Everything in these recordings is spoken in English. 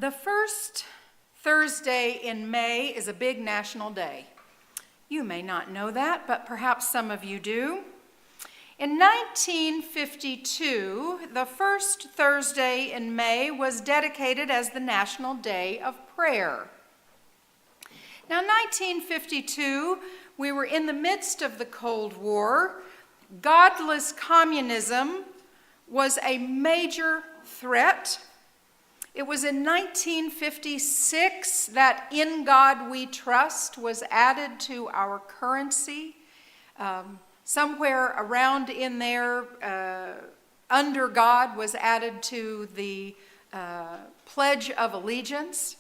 The first Thursday in May is a big national day. You may not know that, but perhaps some of you do. In 1952, the first Thursday in May was dedicated as the National Day of Prayer. Now, 1952, we were in the midst of the Cold War. Godless communism was a major threat. It was in 1956 that "In God We Trust" was added to our currency. Somewhere around in there, "Under God" was added to the Pledge of Allegiance.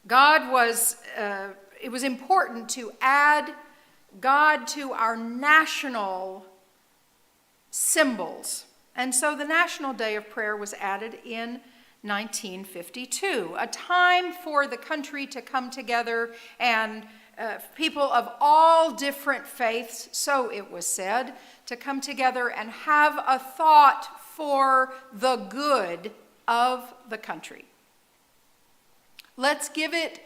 It was important to add God to our national symbols. And so the National Day of Prayer was added in 1952, a time for the country to come together and people of all different faiths, so it was said, to come together and have a thought for the good of the country. Let's give it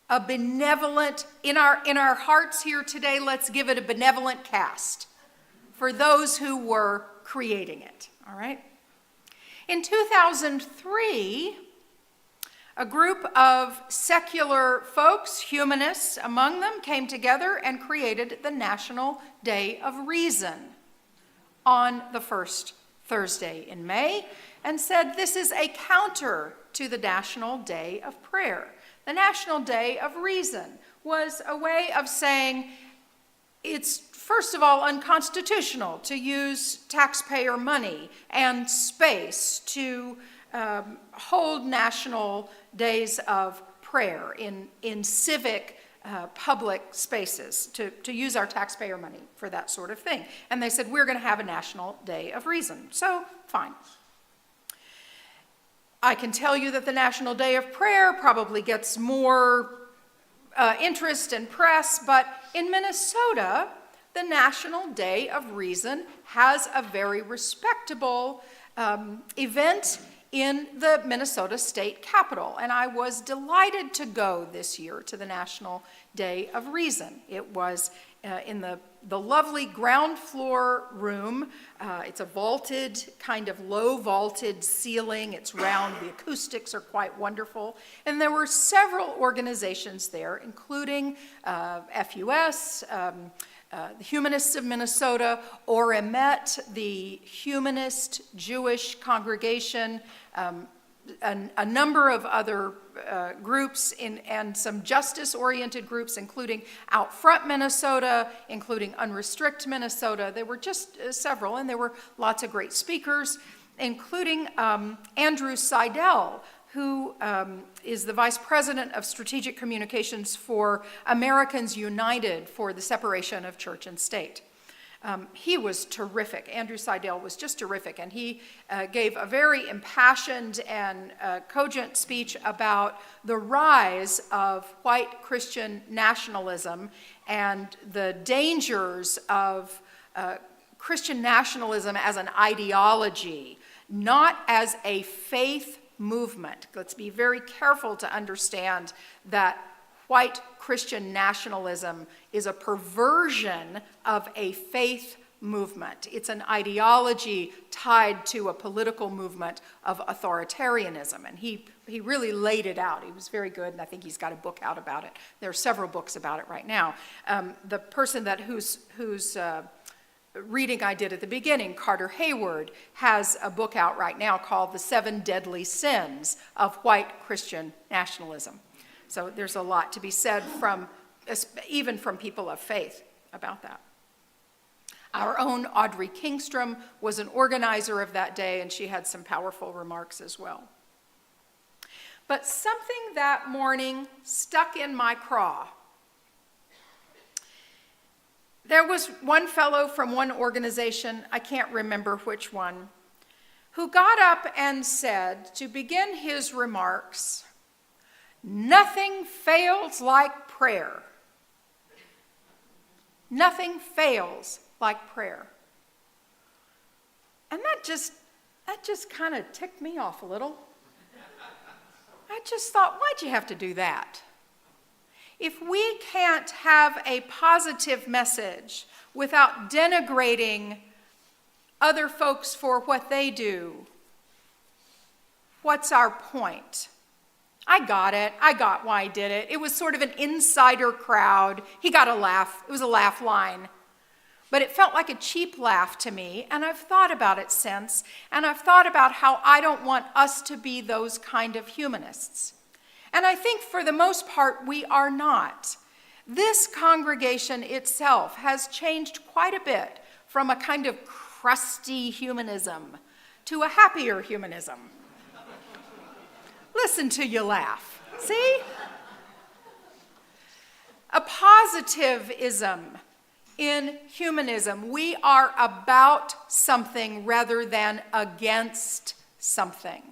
a benevolent, in our hearts here today, let's give it a benevolent cast for those who were creating it, all right? In 2003, a group of secular folks, humanists among them, came together and created the National Day of Reason on the first Thursday in May and said this is a counter to the National Day of Prayer. The National Day of Reason was a way of saying it's, first of all, unconstitutional to use taxpayer money and space to hold national days of prayer in civic public spaces, to use our taxpayer money for that sort of thing. And they said, we're going to have a National Day of Reason. So, fine. I can tell you that the National Day of Prayer probably gets more interest and press, but in Minnesota, the National Day of Reason has a very respectable event in the Minnesota State Capitol, and I was delighted to go this year to the National Day of Reason. It was in the lovely ground floor room. It's a vaulted, kind of low vaulted ceiling. It's round. The acoustics are quite wonderful. And there were several organizations there, including FUS, the Humanists of Minnesota, Oremet, the Humanist Jewish Congregation, a number of other groups and some justice-oriented groups, including Out Front Minnesota, including Unrestrict Minnesota. There were just several, and there were lots of great speakers, including Andrew Seidel, who is the Vice President of Strategic Communications for Americans United for the Separation of Church and State. He was terrific. Andrew Seidel was just terrific, and he gave a very impassioned and cogent speech about the rise of white Christian nationalism and the dangers of Christian nationalism as an ideology, not as a faith movement. Let's be very careful to understand that white Christian nationalism is a perversion of a faith movement. It's an ideology tied to a political movement of authoritarianism, and he really laid it out. He was very good, and I think he's got a book out about it. There are several books about it right now. The person whose reading I did at the beginning, Carter Hayward, has a book out right now called The 7 Deadly Sins of White Christian Nationalism. So there's a lot to be said even from people of faith about that. Our own Audrey Kingstrom was an organizer of that day, and she had some powerful remarks as well. But something that morning stuck in my craw. There was one fellow from one organization, I can't remember which one, who got up and said, to begin his remarks, "Nothing fails like prayer." Nothing fails like prayer. And that just kind of ticked me off a little. I just thought, why'd you have to do that? If we can't have a positive message without denigrating other folks for what they do, what's our point? I got it. I got why he did it. It was sort of an insider crowd. He got a laugh. It was a laugh line. But it felt like a cheap laugh to me, and I've thought about it since, and I've thought about how I don't want us to be those kind of humanists. And I think for the most part, we are not. This congregation itself has changed quite a bit from a kind of crusty humanism to a happier humanism. Listen till you laugh. See? A positivism in humanism. We are about something rather than against something.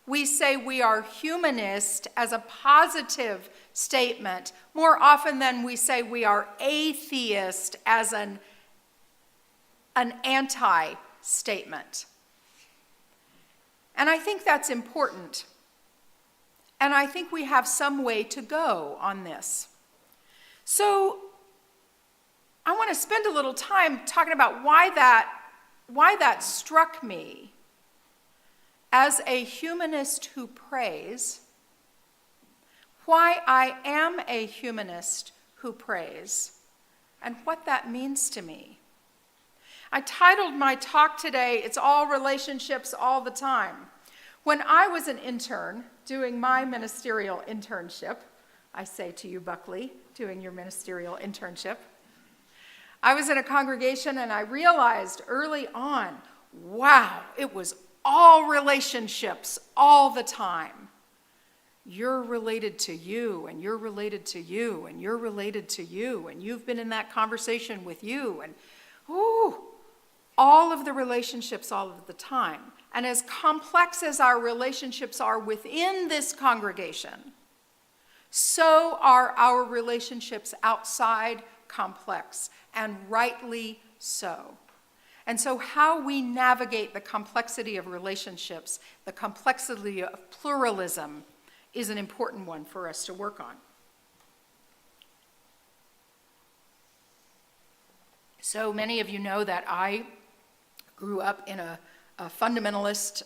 We say we are humanist as a positive statement more often than we say we are atheist as an anti-statement. And I think that's important. And I think we have some way to go on this. So I want to spend a little time talking about why that struck me as a humanist who prays, why I am a humanist who prays, and what that means to me. I titled my talk today, It's All Relationships All the Time. When I was an intern doing my ministerial internship, I say to you, Buckley, doing your ministerial internship, I was in a congregation and I realized early on, wow, it was all relationships all the time. You're related to you, and you're related to you, and you're related to you, and you've been in that conversation with you, and all of the relationships all of the time. And as complex as our relationships are within this congregation, so are our relationships outside complex, and rightly so. And so how we navigate the complexity of relationships, the complexity of pluralism, is an important one for us to work on. So many of you know that I grew up in a fundamentalist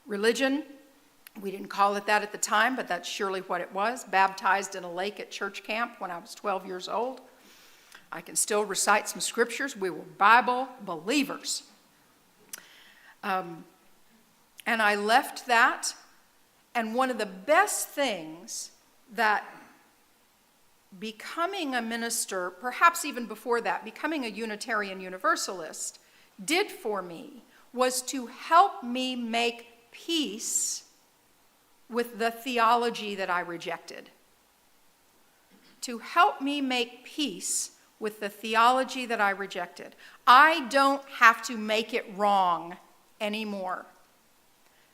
religion. We didn't call it that at the time, but that's surely what it was. Baptized in a lake at church camp when I was 12 years old. I can still recite some scriptures. We were Bible believers. And I left that, and one of the best things that becoming a minister, perhaps even before that, becoming a Unitarian Universalist did for me was to help me make peace with the theology that I rejected. To help me make peace with the theology that I rejected. I don't have to make it wrong anymore.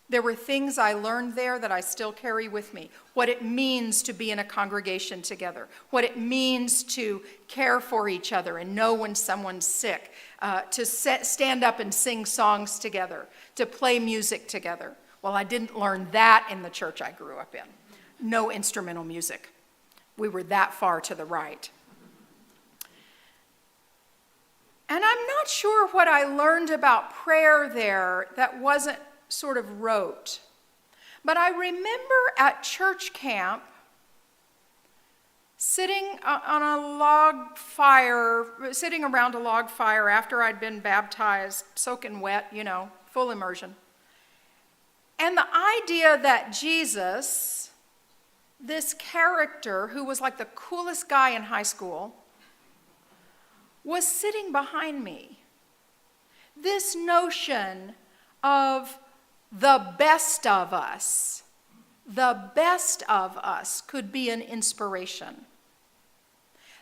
There were things I learned there that I still carry with me. What it means to be in a congregation together. What it means to care for each other and know when someone's sick. To stand up and sing songs together. To play music together. Well, I didn't learn that in the church I grew up in. No instrumental music. We were that far to the right. And I'm not sure what I learned about prayer there that wasn't sort of rote. But I remember at church camp sitting on a log fire, sitting around a log fire after I'd been baptized, soaking wet, full immersion. And the idea that Jesus, this character who was like the coolest guy in high school, was sitting behind me. This notion of the best of us could be an inspiration.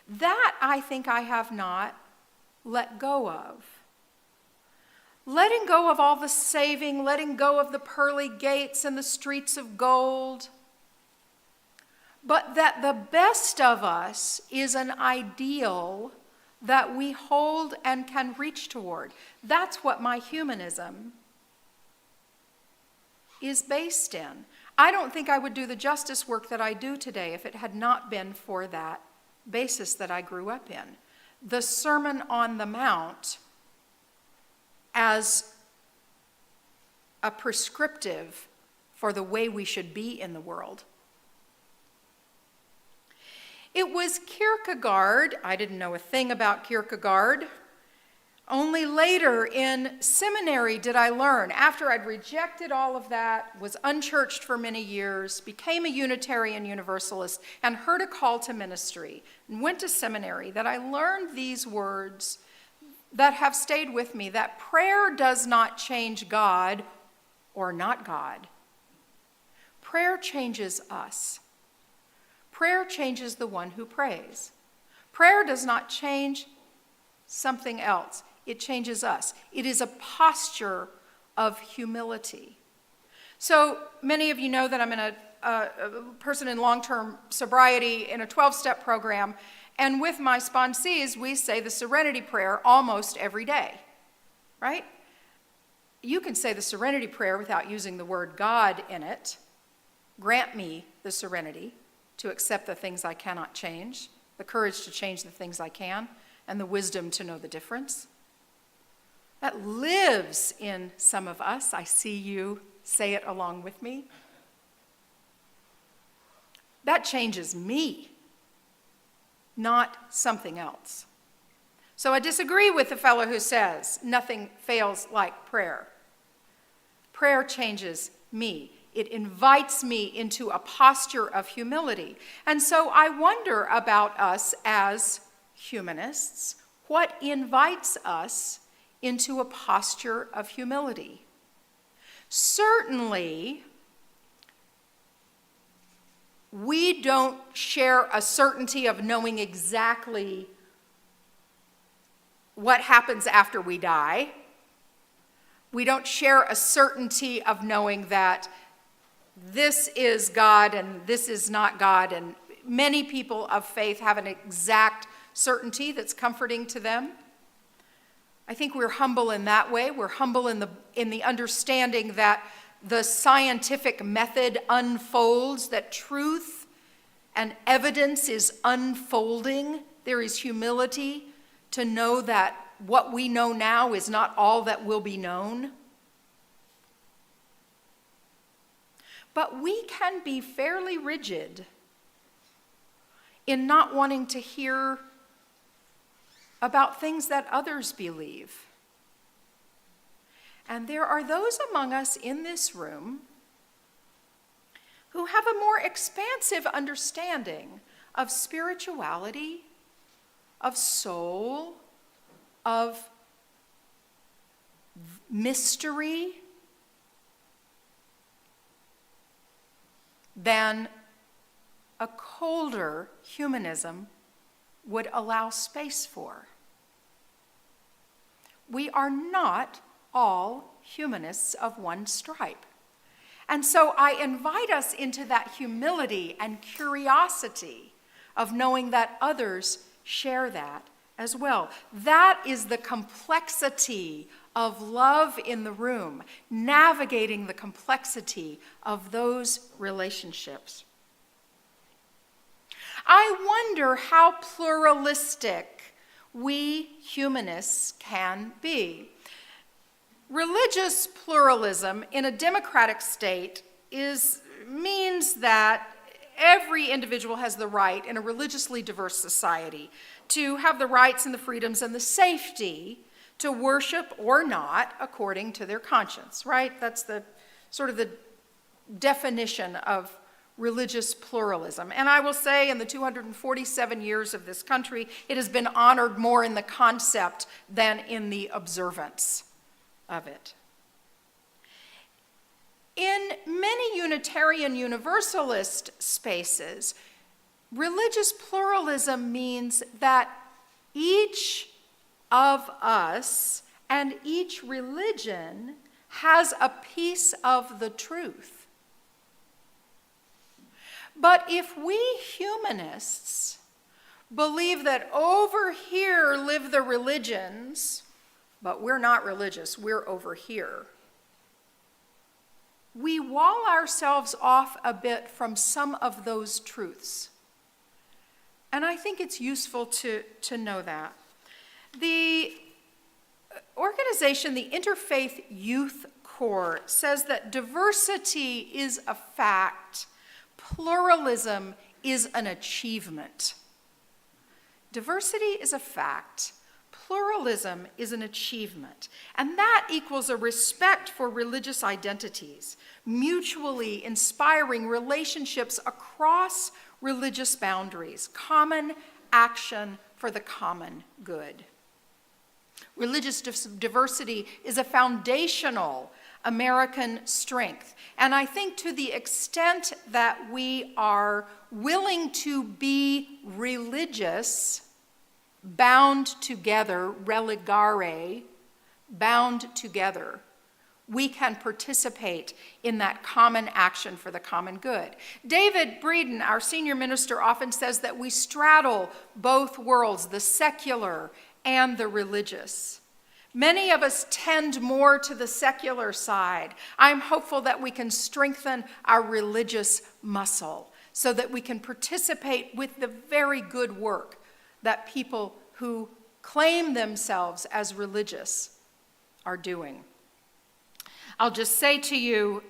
That I think I have not let go of. Letting go of all the saving, letting go of the pearly gates and the streets of gold. But that the best of us is an ideal that we hold and can reach toward. That's what my humanism is based in. I don't think I would do the justice work that I do today if it had not been for that basis that I grew up in. The Sermon on the Mount as a prescriptive for the way we should be in the world. It was Kierkegaard. I didn't know a thing about Kierkegaard. Only later in seminary did I learn, after I'd rejected all of that, was unchurched for many years, became a Unitarian Universalist, and heard a call to ministry, and went to seminary, that I learned these words that have stayed with me, that prayer does not change God or not God. Prayer changes us. Prayer changes the one who prays. Prayer does not change something else. It changes us. It is a posture of humility. So many of you know that I'm a person in long-term sobriety in a 12-step program, and with my sponsees, we say the Serenity Prayer almost every day, right? You can say the Serenity Prayer without using the word God in it. Grant me the serenity to accept the things I cannot change, the courage to change the things I can, and the wisdom to know the difference. That lives in some of us. I see you say it along with me. That changes me, not something else. So I disagree with the fellow who says nothing fails like prayer. Prayer changes me. It invites me into a posture of humility. And so I wonder about us as humanists. What invites us into a posture of humility? Certainly, we don't share a certainty of knowing exactly what happens after we die. We don't share a certainty of knowing that this is God and this is not God, and many people of faith have an exact certainty that's comforting to them. I think we're humble in that way. We're humble in the understanding that the scientific method unfolds, that truth and evidence is unfolding. There is humility to know that what we know now is not all that will be known. But we can be fairly rigid in not wanting to hear about things that others believe. And there are those among us in this room who have a more expansive understanding of spirituality, of soul, of mystery, than a colder humanism would allow space for. We are not all humanists of one stripe. And so I invite us into that humility and curiosity of knowing that others share that as well. That is the complexity of love in the room, navigating the complexity of those relationships. I wonder how pluralistic we humanists can be. Religious pluralism in a democratic state means that every individual has the right in a religiously diverse society to have the rights and the freedoms and the safety to worship or not according to their conscience, right? That's the sort of the definition of religious pluralism. And I will say in the 247 years of this country, it has been honored more in the concept than in the observance of it. In many Unitarian Universalist spaces, religious pluralism means that each of us and each religion has a piece of the truth. But if we humanists believe that over here live the religions, but we're not religious, we're over here, we wall ourselves off a bit from some of those truths. And I think it's useful to know that. The organization, the Interfaith Youth Corps, says that diversity is a fact, pluralism is an achievement. Diversity is a fact, pluralism is an achievement. And that equals a respect for religious identities, mutually inspiring relationships across religious boundaries, common action for the common good. Religious diversity is a foundational American strength. And I think to the extent that we are willing to be religious, bound together, religare, bound together, we can participate in that common action for the common good. David Breeden, our senior minister, often says that we straddle both worlds, the secular and the religious. Many of us tend more to the secular side. I'm hopeful that we can strengthen our religious muscle so that we can participate with the very good work that people who claim themselves as religious are doing. I'll just say to you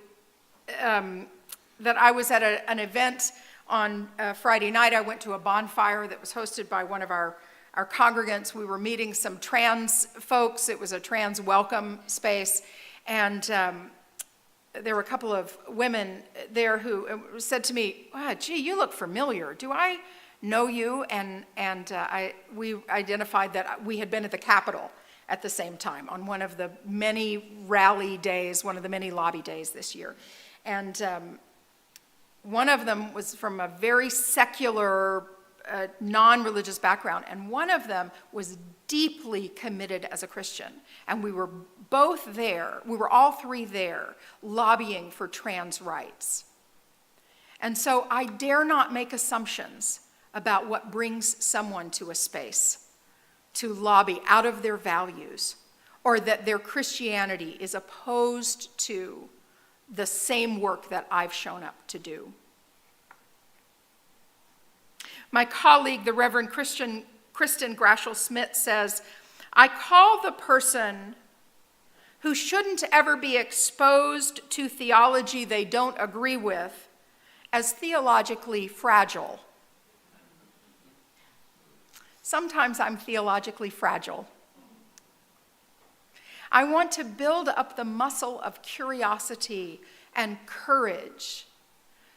that I was at an event on Friday night. I went to a bonfire that was hosted by one of our congregants. We were meeting some trans folks. It was a trans welcome space. And there were a couple of women there who said to me, "Wow, gee, you look familiar. Do I know you?" And we identified that we had been at the Capitol at the same time on one of the many rally days, one of the many lobby days this year. And one of them was from a very secular, non-religious background, and one of them was deeply committed as a Christian. And we were both there, we were all three there, lobbying for trans rights. And so I dare not make assumptions about what brings someone to a space to lobby out of their values, or that their Christianity is opposed to the same work that I've shown up to do. My colleague, the Reverend Kristen Grashel-Smith, says, "I call the person who shouldn't ever be exposed to theology they don't agree with as theologically fragile." Sometimes I'm theologically fragile. I want to build up the muscle of curiosity and courage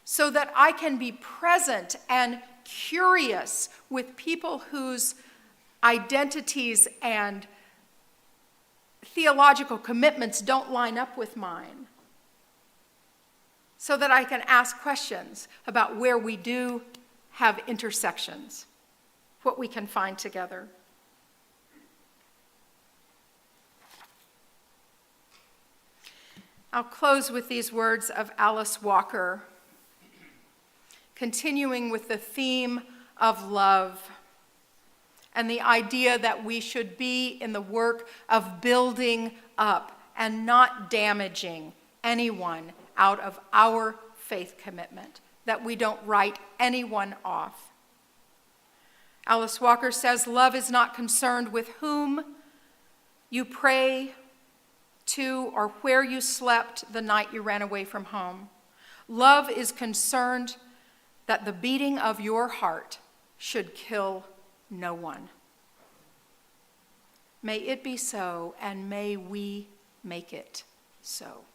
so that I can be present and curious with people whose identities and theological commitments don't line up with mine, so that I can ask questions about where we do have intersections, what we can find together. I'll close with these words of Alice Walker, continuing with the theme of love and the idea that we should be in the work of building up and not damaging anyone out of our faith commitment, that we don't write anyone off. Alice Walker says, "Love is not concerned with whom you pray to or where you slept the night you ran away from home. Love is concerned that the beating of your heart should kill no one." May it be so, and may we make it so.